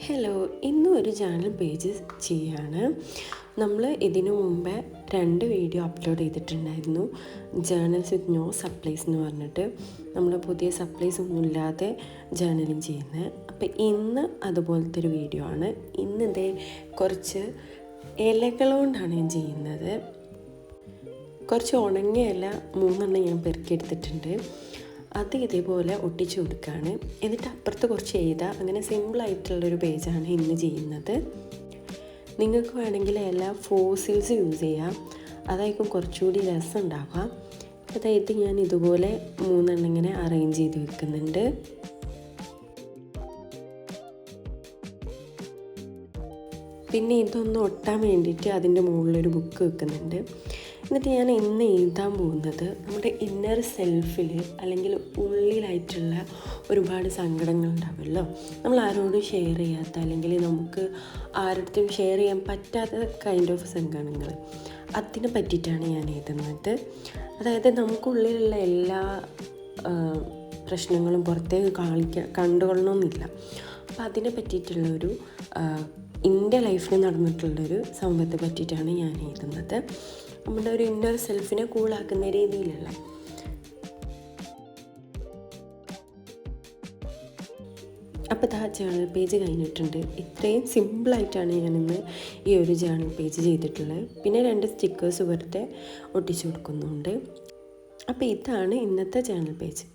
Hello, ഇന്നും ഒരു channel page ചെയ്യാണ്. നമ്മൾ ഇതിനു മുമ്പേ 2 വീഡിയോ അപ്ലോഡ് ചെയ്തിട്ടുണ്ടായിരുന്നു. ജേർണൽസ് വിത്ത് നോ സപ്ലൈസ് എന്ന് പറഞ്ഞിട്ട് നമ്മൾ പുതിയ സപ്ലൈസ് ഒന്നും ഇല്ലാതെ ജേർണലിങ് ചെയ്യുന്നത്. അപ്പോൾ ഇന്ന് അതുപോലത്തെ ഒരു വീഡിയോ ആണ്. ഇന്ന് ഇതേ കുറച്ച് ഇലകൾ കൊണ്ടാണ് ഞാൻ ചെയ്യുന്നത്. കുറച്ച് ഉണങ്ങിയ ഇല 3 ഞാൻ പെറുക്കിയെടുത്തിട്ടുണ്ട്. അത് ഇതേപോലെ ഒട്ടിച്ചു കൊടുക്കുകയാണ്. എന്നിട്ട് അപ്പുറത്ത് കുറച്ച് എഴുതുക. അങ്ങനെ സിമ്പിളായിട്ടുള്ളൊരു പേജാണ് ഇന്ന് ചെയ്യുന്നത്. നിങ്ങൾക്ക് വേണമെങ്കിൽ എല്ലാ ഫോസിൽസ് യൂസ് ചെയ്യാം, അതായിരിക്കും കുറച്ചുകൂടി രസം ഉണ്ടാവുക. അതായത് ഞാൻ ഇതുപോലെ 3 ഇങ്ങനെ അറേഞ്ച് ചെയ്ത് വെക്കുന്നുണ്ട്. പിന്നെ ഇതൊന്ന് ഒട്ടാൻ വേണ്ടിയിട്ട് അതിൻ്റെ മുകളിലൊരു ബുക്ക് വെക്കുന്നുണ്ട്. എന്നിട്ട് ഞാൻ ഇന്ന് എഴുതാൻ പോകുന്നത് നമ്മുടെ ഇന്നർ സെൽഫിൽ അല്ലെങ്കിൽ ഉള്ളിലായിട്ടുള്ള ഒരുപാട് സങ്കടങ്ങൾ ഉണ്ടാവുമല്ലോ, നമ്മൾ ആരോടും ഷെയർ ചെയ്യാത്ത അല്ലെങ്കിൽ നമുക്ക് ആരുടെയും ഷെയർ ചെയ്യാൻ പറ്റാത്ത കൈൻഡ് ഓഫ് സങ്കടങ്ങൾ, അതിനെ പറ്റിയിട്ടാണ് ഞാൻ എഴുതുന്നത്. അതായത് നമുക്കുള്ളിലുള്ള എല്ലാ പ്രശ്നങ്ങളും പുറത്തേക്ക് കണ്ടുകൊള്ളണമെന്നില്ല. അപ്പോൾ അതിനെ പറ്റിയിട്ടുള്ളൊരു എൻ്റെ ലൈഫിൽ നടന്നിട്ടുള്ളൊരു സംഭവത്തെ പറ്റിയിട്ടാണ് ഞാൻ എഴുതുന്നത്. നമ്മുടെ ഒരു ഇന്നർ സെൽഫിനെ കൂളാക്കുന്ന രീതിയിലുള്ള. അപ്പോൾ ആ ജേർണൽ പേജ് കഴിഞ്ഞിട്ടുണ്ട്. ഇത്രയും സിമ്പിളായിട്ടാണ് ഞാനിന്ന് ഈ ഒരു ജേർണൽ പേജ് ചെയ്തിട്ടുള്ളത്. പിന്നെ 2 സ്റ്റിക്കേഴ്സ് വെറുതെ ഒട്ടിച്ചു കൊടുക്കുന്നുണ്ട്. അപ്പോൾ ഇതാണ് ഇന്നത്തെ ജേർണൽ പേജ്.